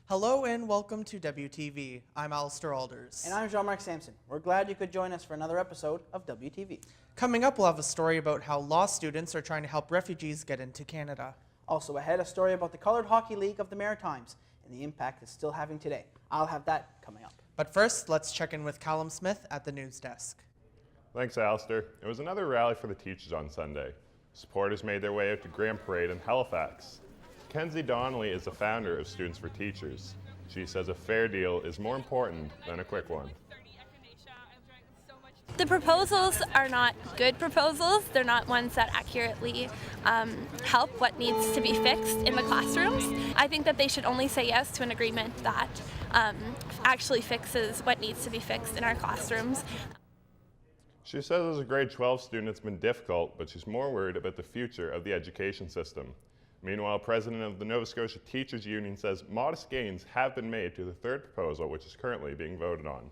Hello and welcome to WTV. I'm Allister Aalders. And I'm Jean-Marc Samson. We're glad you could join us for another episode of WTV. Coming up, we'll have a story about how law students are trying to help refugees get into Canada. Also ahead, a story about the Coloured Hockey League of the Maritimes and the impact it's still having today. I'll have that coming up. But first, let's check in with Callum Smith at the news desk. Thanks, Allister. It was another rally for the teachers on Sunday. Supporters made their way out to Grand Parade in Halifax. Kenzie Donnelly is the founder of Students for Teachers. She says a fair deal is more important than a quick one. The proposals are not good proposals. They're not ones that accurately help what needs to be fixed in the classrooms. I think that they should only say yes to an agreement that actually fixes what needs to be fixed in our classrooms. She says as a grade 12 student it's been difficult, but she's more worried about the future of the education system. Meanwhile, President of the Nova Scotia Teachers Union says modest gains have been made to the third proposal, which is currently being voted on.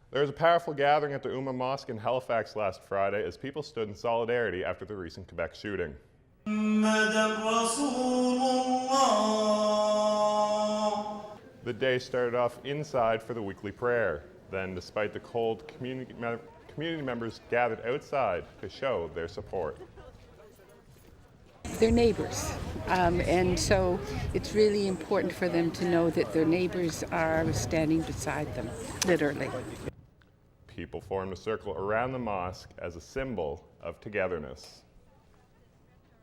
There was a powerful gathering at the Umma Mosque in Halifax last Friday as people stood in solidarity after the recent Quebec shooting. The day started off inside for the weekly prayer. Then, despite the cold, community members gathered outside to show their support. They're neighbors, and so it's really important for them to know that their neighbors are standing beside them, literally. People formed a circle around the mosque as a symbol of togetherness.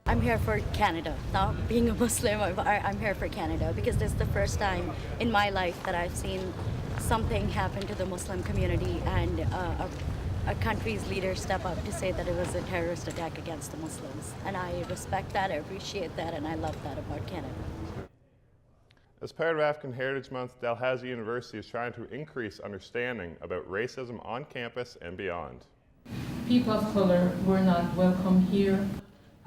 I'm here for Canada. Now, being a Muslim, I'm here for Canada because this is the first time in my life that I've seen something happen to the Muslim community and a country's leader step up to say that it was a terrorist attack against the Muslims. And I respect that, I appreciate that, and I love that about Canada. As part of African Heritage Month, Dalhousie University is trying to increase understanding about racism on campus and beyond. People of color were not welcome here.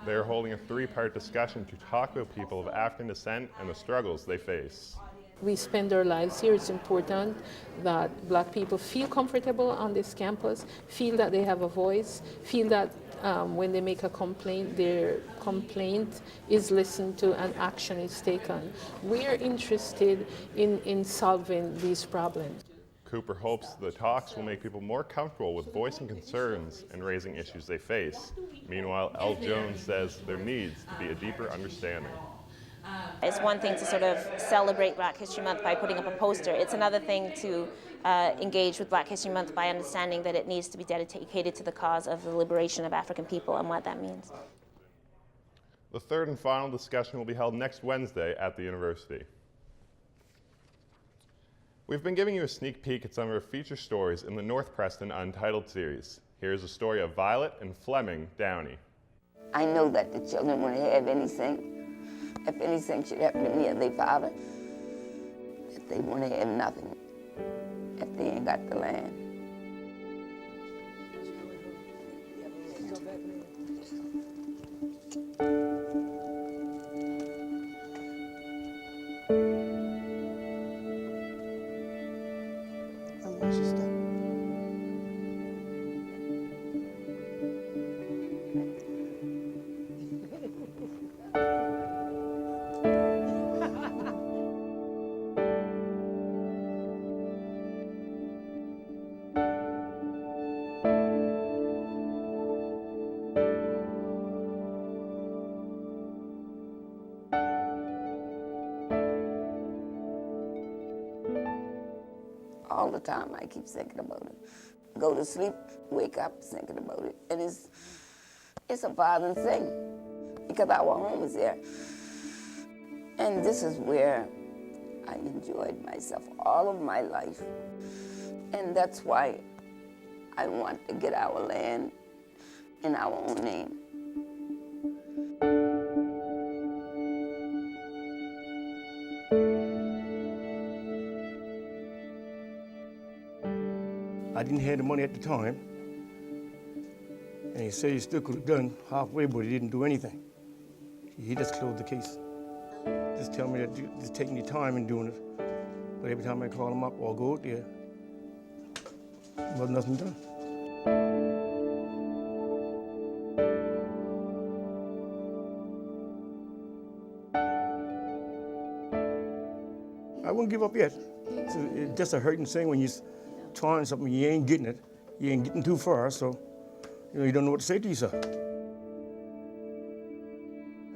They are holding a three-part discussion to talk about people of African descent and the struggles they face. We spend our lives here. It's important that Black people feel comfortable on this campus, feel that they have a voice, feel that when they make a complaint, their complaint is listened to and action is taken. We are interested in solving these problems. Cooper hopes the talks will make people more comfortable with voicing concerns and raising issues they face. Meanwhile, L. Jones says there needs to be a deeper understanding. It's one thing to sort of celebrate Black History Month by putting up a poster. It's another thing to engage with Black History Month by understanding that it needs to be dedicated to the cause of the liberation of African people and what that means. The third and final discussion will be held next Wednesday at the university. We've been giving you a sneak peek at some of our feature stories in the North Preston Untitled series. Here's a story of Violet and Fleming Downey. I know that the children won't have anything. If anything should happen to me or their father, if they want to have nothing, if they ain't got the land. All the time I keep thinking about it. Go to sleep, wake up thinking about it. And it's a bothering thing because our home is there. And this is where I enjoyed myself all of my life. And that's why I want to get our land in our own name. I didn't have the money at the time, and he said he still could have done halfway, but he didn't do anything. He just closed the case. Just tell me that just taking your time and doing it. But every time I call him up or go out there, wasn't nothing done. I wouldn't give up yet. It's just a hurting thing when you're trying something, you ain't getting it. You ain't getting too far, so you don't know what to say to yourself.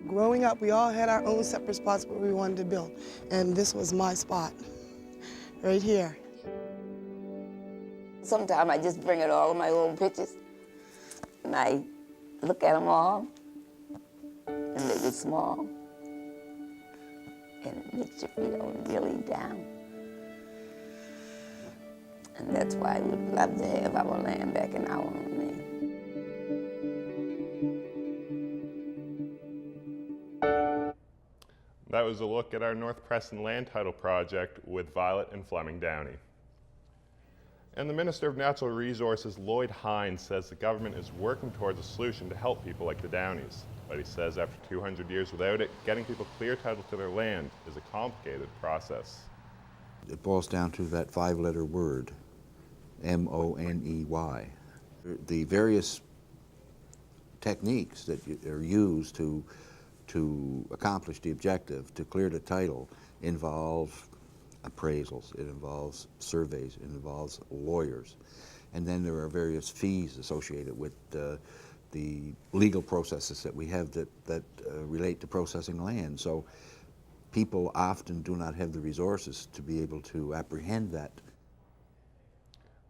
Growing up, we all had our own separate spots where we wanted to build, and this was my spot, right here. Sometimes I just bring out all of my old pictures, and I look at them all, and they get small, and it makes you feel really down. And that's why we'd love to have our land back in our own name. That was a look at our North Preston land title project with Violet and Fleming Downey. And the Minister of Natural Resources, Lloyd Hines, says the government is working towards a solution to help people like the Downeys. But he says after 200 years without it, getting people clear title to their land is a complicated process. It boils down to that 5-letter word, M-O-N-E-Y. The various techniques that are used to accomplish the objective, to clear the title, involve appraisals, it involves surveys, it involves lawyers. And then there are various fees associated with the legal processes that we have that relate to processing land. So people often do not have the resources to be able to apprehend that.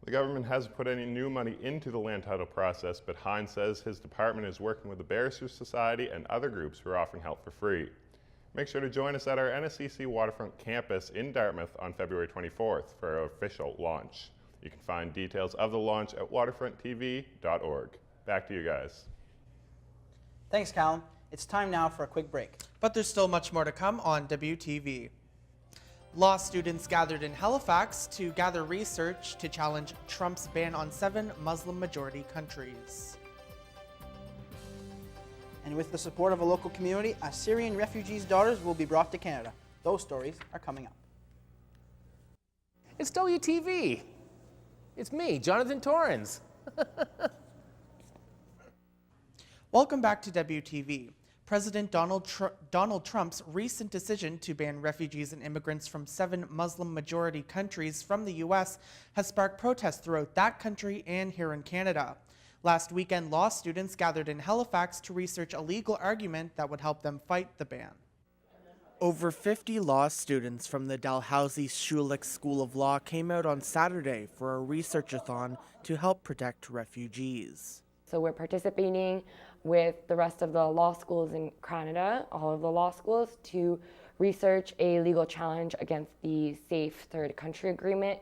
The government hasn't put any new money into the land title process, but Hines says his department is working with the Barristers Society and other groups who are offering help for free. Make sure to join us at our NSCC Waterfront campus in Dartmouth on February 24th for our official launch. You can find details of the launch at waterfronttv.org. Back to you guys. Thanks, Callum. It's time now for a quick break. But there's still much more to come on WTV. Law students gathered in Halifax to gather research to challenge Trump's ban on 7 Muslim-majority countries. And with the support of a local community, a Syrian refugee's daughters will be brought to Canada. Those stories are coming up. It's WTV. It's me, Jonathan Torrens. Welcome back to WTV. President Donald Trump's recent decision to ban refugees and immigrants from 7 Muslim-majority countries from the U.S. has sparked protests throughout that country and here in Canada. Last weekend, law students gathered in Halifax to research a legal argument that would help them fight the ban. Over 50 law students from the Dalhousie Schulich School of Law came out on Saturday for a research-a-thon to help protect refugees. So we're participating with the rest of the law schools in Canada, all of the law schools, to research a legal challenge against the Safe Third Country Agreement.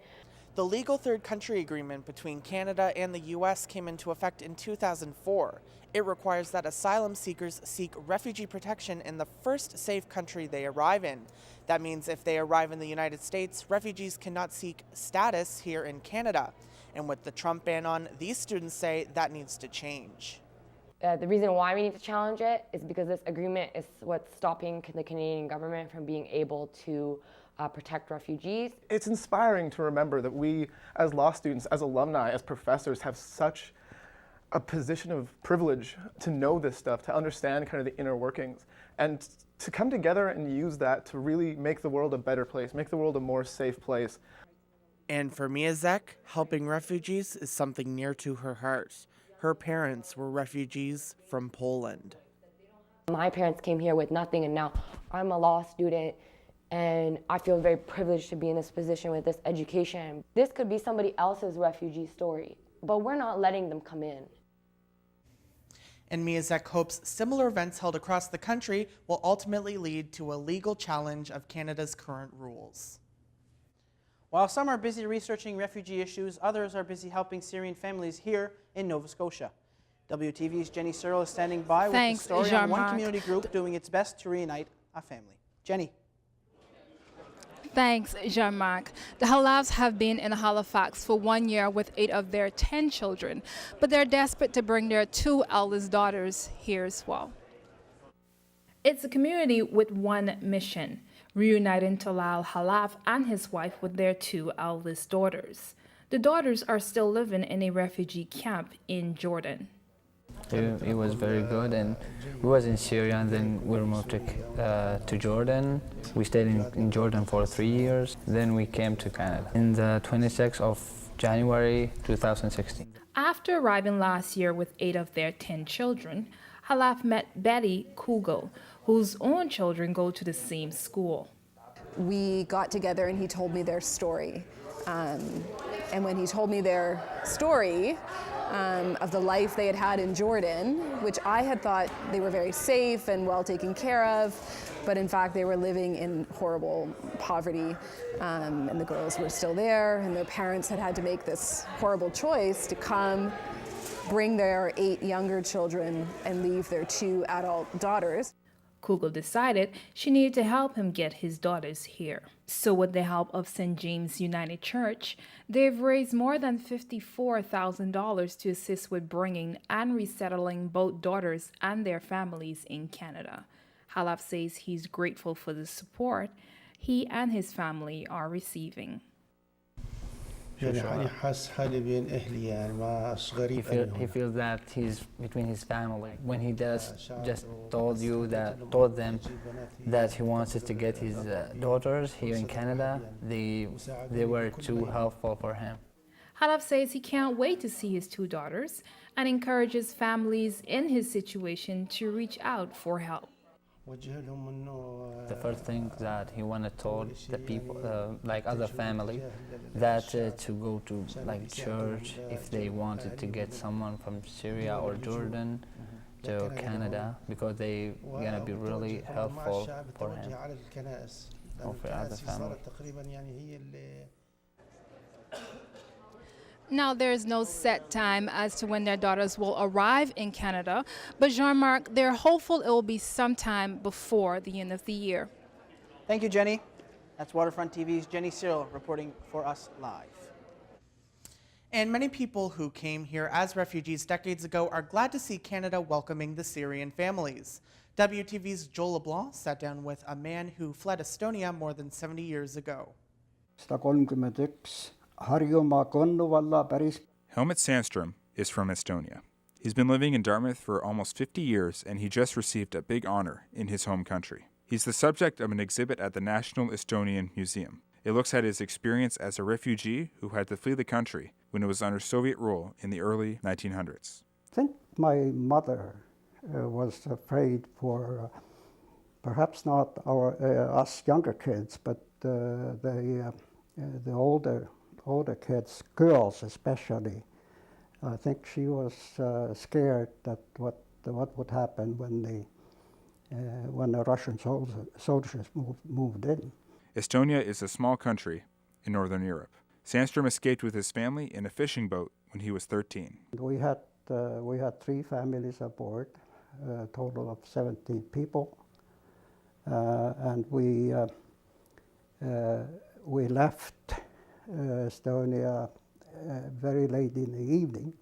The legal third country agreement between Canada and the U.S. came into effect in 2004. It requires that asylum seekers seek refugee protection in the first safe country they arrive in. That means if they arrive in the United States, refugees cannot seek status here in Canada. And with the Trump ban on, these students say that needs to change. The reason why we need to challenge it is because this agreement is what's stopping the Canadian government from being able to protect refugees. It's inspiring to remember that we, as law students, as alumni, as professors, have such a position of privilege to know this stuff, to understand kind of the inner workings, and to come together and use that to really make the world a better place, make the world a more safe place. And for Mia Zek, helping refugees is something near to her heart. Her parents were refugees from Poland. My parents came here with nothing, and now I'm a law student, and I feel very privileged to be in this position with this education. This could be somebody else's refugee story, but we're not letting them come in. And Mia Zek hopes similar events held across the country will ultimately lead to a legal challenge of Canada's current rules. While some are busy researching refugee issues, others are busy helping Syrian families here in Nova Scotia. WTV's Jenny Searle is standing by with the story on one community group doing its best to reunite a family. Jenny. Thanks, Jean-Marc. The Halavs have been in Halifax for 1 year with 8 of their 10 children, but they're desperate to bring their 2 eldest daughters here as well. It's a community with one mission: reuniting Talal Halav and his wife with their 2 eldest daughters. The daughters are still living in a refugee camp in Jordan. It was very good, and we was in Syria, and then we moved to Jordan. We stayed in Jordan for 3 years. Then we came to Canada in the 26th of January 2016. After arriving last year with 8 of their 10 children, Khalaf met Betty Kugel, whose own children go to the same school. We got together and he told me their story. And when he told me their story of the life they had had in Jordan, which I had thought they were very safe and well taken care of, but in fact they were living in horrible poverty, and the girls were still there, and their parents had to make this horrible choice to come, bring their 8 younger children, and leave their 2 adult daughters. Kugel decided she needed to help him get his daughters here. So with the help of St. James United Church, they've raised more than $54,000 to assist with bringing and resettling both daughters and their families in Canada. Khalaf says he's grateful for the support he and his family are receiving. He feels that he's between his family. When he just told them that he wanted to get his daughters here in Canada, they were too helpful for him. Khalaf says he can't wait to see his 2 daughters and encourages families in his situation to reach out for help. The first thing that he wanted told the people, like other family, that to go to like church if they wanted to get someone from Syria or Jordan to Canada, because they gonna be really helpful for him or for other family. Now, there is no set time as to when their daughters will arrive in Canada, but Jean-Marc, they're hopeful it will be sometime before the end of the year. Thank you, Jenny. That's Waterfront TV's Jenny Cyril reporting for us live. And many people who came here as refugees decades ago are glad to see Canada welcoming the Syrian families. WTV's Joel LeBlanc sat down with a man who fled Estonia more than 70 years ago. Helmut Sandström is from Estonia. He's been living in Dartmouth for almost 50 years, and he just received a big honor in his home country. He's the subject of an exhibit at the National Estonian Museum. It looks at his experience as a refugee who had to flee the country when it was under Soviet rule in the early 1900s. I think my mother was afraid for perhaps not us younger kids, but the older kids, girls especially. I think she was scared that what would happen when the Russian soldiers moved in. Estonia is a small country in Northern Europe. Sandström escaped with his family in a fishing boat when he was 13. We had 3 families aboard, a total of 17 people, and we left Estonia very late in the evening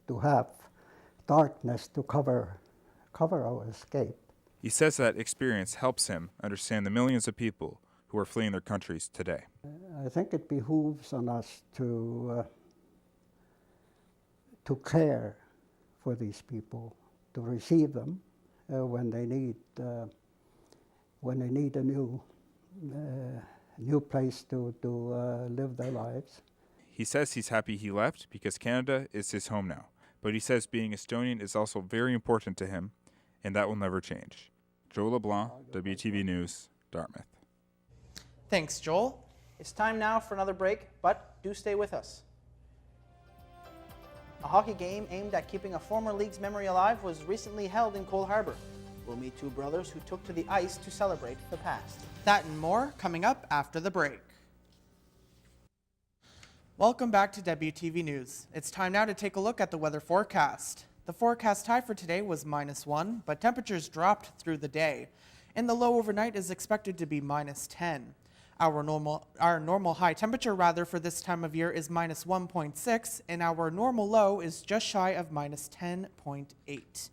to have darkness to cover our escape. He says that experience helps him understand the millions of people who are fleeing their countries today. I think it behooves on us to care for these people, to receive them when they need a new place to live their lives. He says he's happy he left because Canada is his home now. But he says being Estonian is also very important to him, and that will never change. Joel LeBlanc, WTV News, Dartmouth. Thanks, Joel. It's time now for another break, but do stay with us. A hockey game aimed at keeping a former league's memory alive was recently held in Cole Harbour. We'll meet 2 brothers who took to the ice to celebrate the past. That and more coming up after the break. Welcome back to WTV News. It's time now to take a look at the weather forecast. The forecast high for today was -1, but temperatures dropped through the day, and the low overnight is expected to be -10. Our normal high temperature for this time of year is -1.6, and our normal low is just shy of -10.8.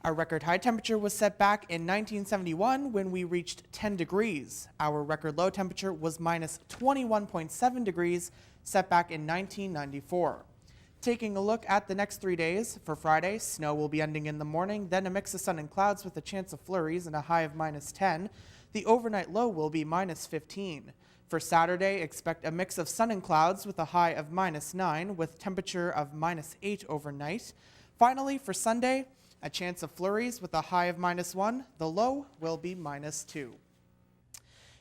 Our record high temperature was set back in 1971 when we reached 10 degrees. Our record low temperature was -21.7 degrees, set back in 1994. Taking a look at the next 3 days, for Friday, snow will be ending in the morning, then a mix of sun and clouds with a chance of flurries and a high of -10. The overnight low will be -15. For Saturday, expect a mix of sun and clouds with a high of -9 with temperature of -8 overnight. Finally, for Sunday, a chance of flurries with a high of -1. The low will be -2.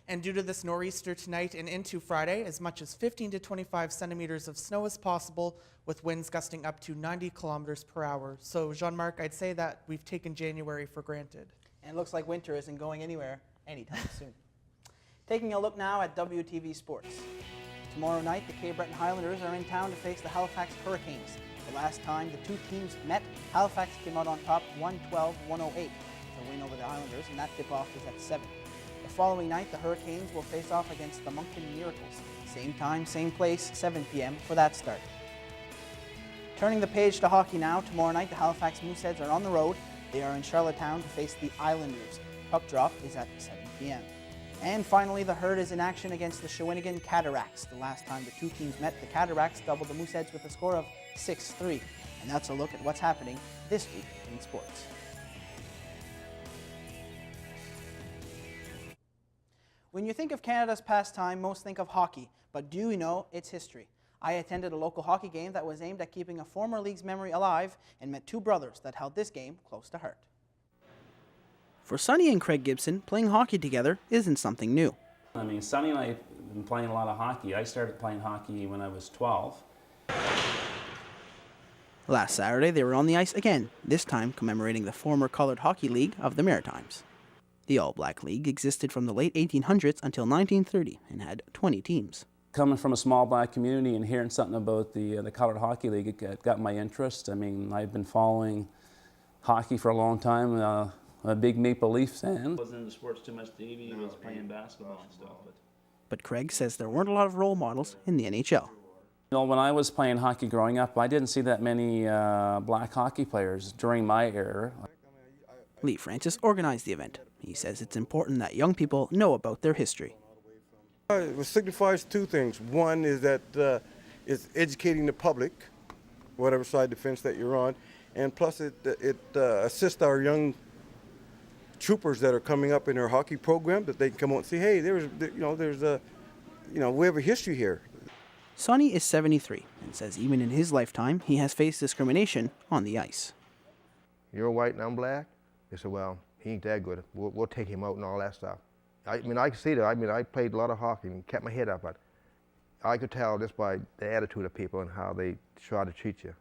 And due to this nor'easter tonight and into Friday, as much as 15 to 25 centimeters of snow is possible, with winds gusting up to 90 kilometers per hour. So, Jean-Marc, I'd say that we've taken January for granted. And it looks like winter isn't going anywhere anytime soon. Taking a look now at WTV Sports. Tomorrow night, the Cape Breton Highlanders are in town to face the Halifax Hurricanes. The last time the two teams met, Halifax came out on top 112-108. It's a win over the Islanders, and that tip-off is at 7. The following night, the Hurricanes will face off against the Moncton Miracles. Same time, same place, 7 p.m. for that start. Turning the page to hockey now, tomorrow night the Halifax Mooseheads are on the road. They are in Charlottetown to face the Islanders. Puck drop is at 7 p.m. And finally, the Herd is in action against the Shawinigan Cataracts. The last time the two teams met, the Cataracts doubled the Mooseheads with a score of 6-3. And that's a look at what's happening this week in sports. When you think of Canada's pastime, most think of hockey, but do you know its history? I attended a local hockey game that was aimed at keeping a former league's memory alive and met two brothers that held this game close to heart. For Sonny and Craig Gibson, playing hockey together isn't something new. I mean, Sonny and I have been playing a lot of hockey. I started playing hockey when I was 12. Last Saturday, they were on the ice again, this time commemorating the former Coloured Hockey League of the Maritimes. The All Black League existed from the late 1800s until 1930 and had 20 teams. Coming from a small black community and hearing something about the Coloured Hockey League, it got my interest. I mean, I've been following hockey for a long time. A big Maple Leaf fan. Wasn't into sports too much TV, was playing basketball and stuff. But Craig says there weren't a lot of role models in the NHL. You know, when I was playing hockey growing up, I didn't see that many black hockey players during my era. Lee Francis organized the event. He says it's important that young people know about their history. It signifies two things. One is that it's educating the public, whatever side of the fence that you're on, and plus it assists our young troopers that are coming up in their hockey program, that they can come out and see, hey, we have a history here. Sonny is 73 and says even in his lifetime he has faced discrimination on the ice. You're white and I'm black? They said, well, he ain't that good. We'll take him out and all that stuff. I mean, I can see that. I mean, I played a lot of hockey and kept my head up, but I could tell just by the attitude of people and how they try to treat you.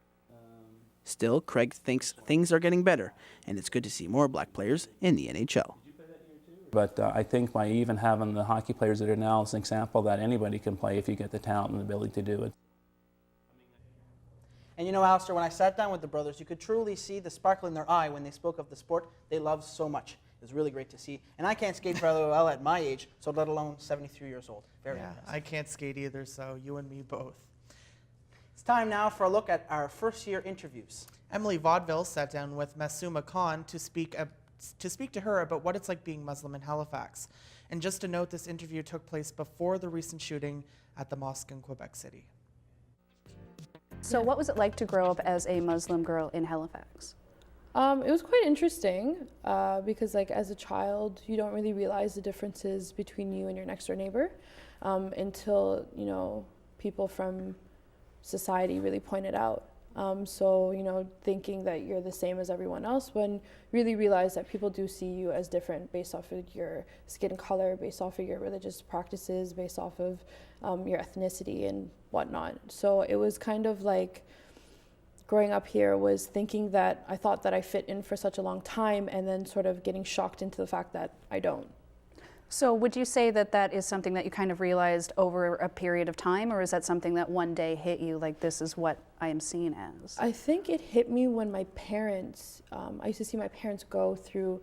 Still, Craig thinks things are getting better, and it's good to see more black players in the NHL. But I think by even having the hockey players that are now is an example that anybody can play if you get the talent and the ability to do it. And you know, Allister, when I sat down with the brothers, you could truly see the sparkle in their eye when they spoke of the sport they loved so much. It was really great to see. And I can't skate very well at my age, so let alone 73 years old. Very impressive. I can't skate either, so you and me both. It's time now for a look at our first-year interviews. Emily Vaudeville sat down with Massouma Khan to speak to her about what it's like being Muslim in Halifax. And just to note, this interview took place before the recent shooting at the mosque in Quebec City. So what was it like to grow up as a Muslim girl in Halifax? It was quite interesting because, like, as a child, you don't really realize the differences between you and your next door neighbor until, you know, people from society really point it out. So, you know, thinking that you're the same as everyone else, when really realize that people do see you as different based off of your skin color, based off of your religious practices, based off of your ethnicity and whatnot. So it was kind of like growing up here was thinking that I thought that I fit in for such a long time and then sort of getting shocked into the fact that I don't. So would you say that that is something that you kind of realized over a period of time, or is that something that one day hit you like this is what I am seen as? I think it hit me when my parents, I used to see my parents go through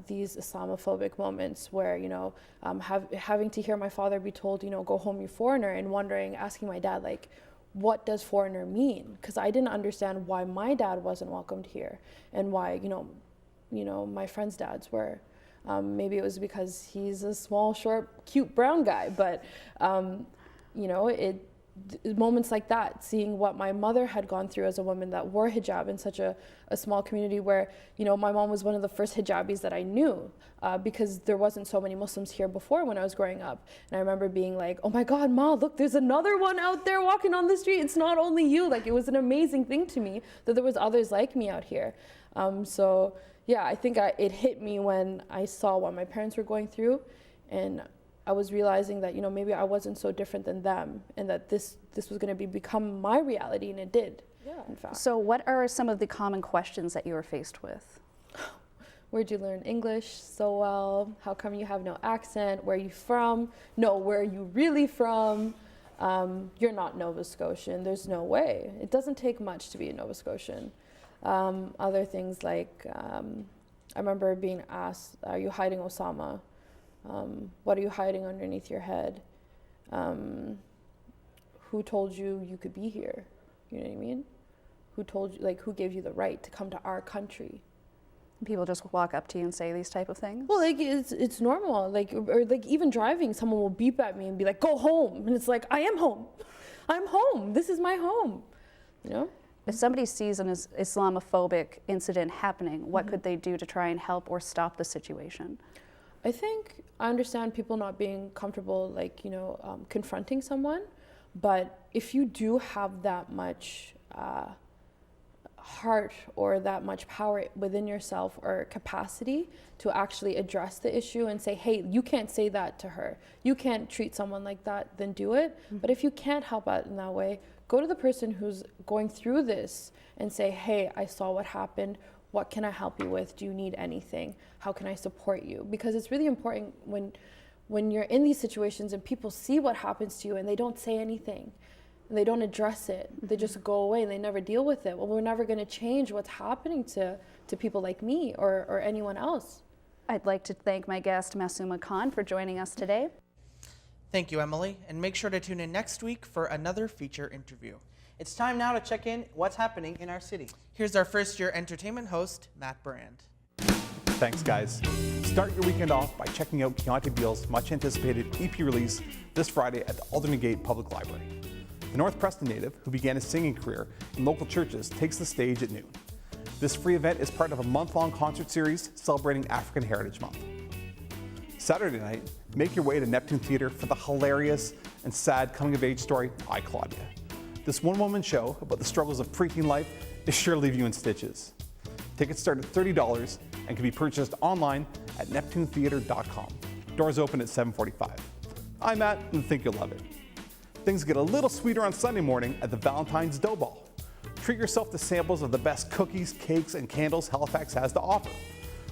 these Islamophobic moments where, you know, having to hear my father be told, you know, go home, you foreigner, and wondering, asking my dad, like, what does foreigner mean? Because I didn't understand why my dad wasn't welcomed here and why, you know, my friends' dads were. Maybe it was because he's a small, short, cute brown guy, but you know, moments like that, seeing what my mother had gone through as a woman that wore hijab in such a small community where, you know, my mom was one of the first hijabis that I knew because there wasn't so many Muslims here before when I was growing up. And I remember being like, oh my God, Ma, look, there's another one out there walking on the street. It's not only you. Like, it was an amazing thing to me that there was others like me out here. So yeah, I think it hit me when I saw what my parents were going through, and I was realizing that, you know, maybe I wasn't so different than them, and that this was going to become my reality, and it did. Yeah. In fact. So what are some of the common questions that you were faced with? Where'd you learn English so well? How come you have no accent? Where are you from? No, where are you really from? You're not Nova Scotian. There's no way. It doesn't take much to be a Nova Scotian. Other things like, I remember being asked, are you hiding Osama? What are you hiding underneath your head? Who told you you could be here? You know what I mean? Who told you, like, who gave you the right to come to our country? People just walk up to you and say these type of things? Well, like, it's normal. Like, or like even driving, someone will beep at me and be like, go home. And it's like, I am home. I'm home. This is my home. You know? If somebody sees an Islamophobic incident happening, what could they do to try and help or stop the situation? I think I understand people not being comfortable, like, you know, confronting someone, but if you do have that much heart or that much power within yourself or capacity to actually address the issue and say, hey, you can't say that to her, you can't treat someone like that, then do it. But if you can't help out in that way, go to the person who's going through this and say, hey, I saw what happened. What can I help you with? Do you need anything? How can I support you? Because it's really important when you're in these situations and people see what happens to you and they don't say anything, and they don't address it. They just go away and they never deal with it. Well, we're never going to change what's happening to people like me or anyone else. I'd like to thank my guest, Masuma Khan, for joining us today. Thank you, Emily, and make sure to tune in next week for another feature interview. It's time now to check in what's happening in our city. Here's our first-year entertainment host, Matt Brand. Thanks, guys. Start your weekend off by checking out Keontae Beale's much-anticipated EP release this Friday at the Alderton Gate Public Library. The North Preston native, who began his singing career in local churches, takes the stage at noon. This free event is part of a month-long concert series celebrating African Heritage Month. Saturday night, make your way to Neptune Theatre for the hilarious and sad coming-of-age story, I, Claudia. This one-woman show about the struggles of preteen life is sure to leave you in stitches. Tickets start at $30 and can be purchased online at neptunetheatre.com. Doors open at 7:45. I'm Matt and think you'll love it. Things get a little sweeter on Sunday morning at the Valentine's Dough Ball. Treat yourself to samples of the best cookies, cakes, and candles Halifax has to offer.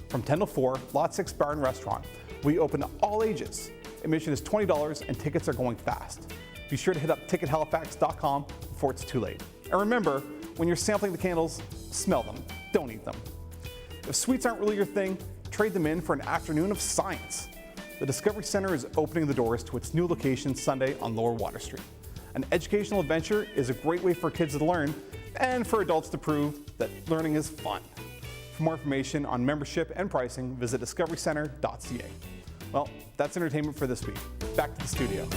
From 10 to 4, Lot 6 Bar and Restaurant. We open to all ages. Admission is $20 and tickets are going fast. Be sure to hit up tickethalifax.com before it's too late. And remember, when you're sampling the candles, smell them, don't eat them. If sweets aren't really your thing, trade them in for an afternoon of science. The Discovery Center is opening the doors to its new location Sunday on Lower Water Street. An educational adventure is a great way for kids to learn and for adults to prove that learning is fun. For more information on membership and pricing, visit discoverycenter.ca. Well, that's entertainment for this week. Back to the studio.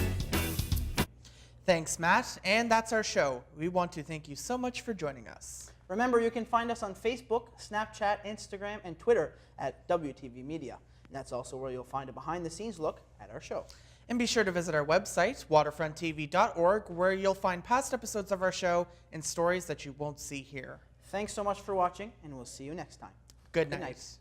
Thanks, Matt, and that's our show. We want to thank you so much for joining us. Remember, you can find us on Facebook, Snapchat, Instagram, and Twitter at WTV Media. And that's also where you'll find a behind-the-scenes look at our show. And be sure to visit our website, waterfronttv.org, where you'll find past episodes of our show and stories that you won't see here. Thanks so much for watching, and we'll see you next time. Good night.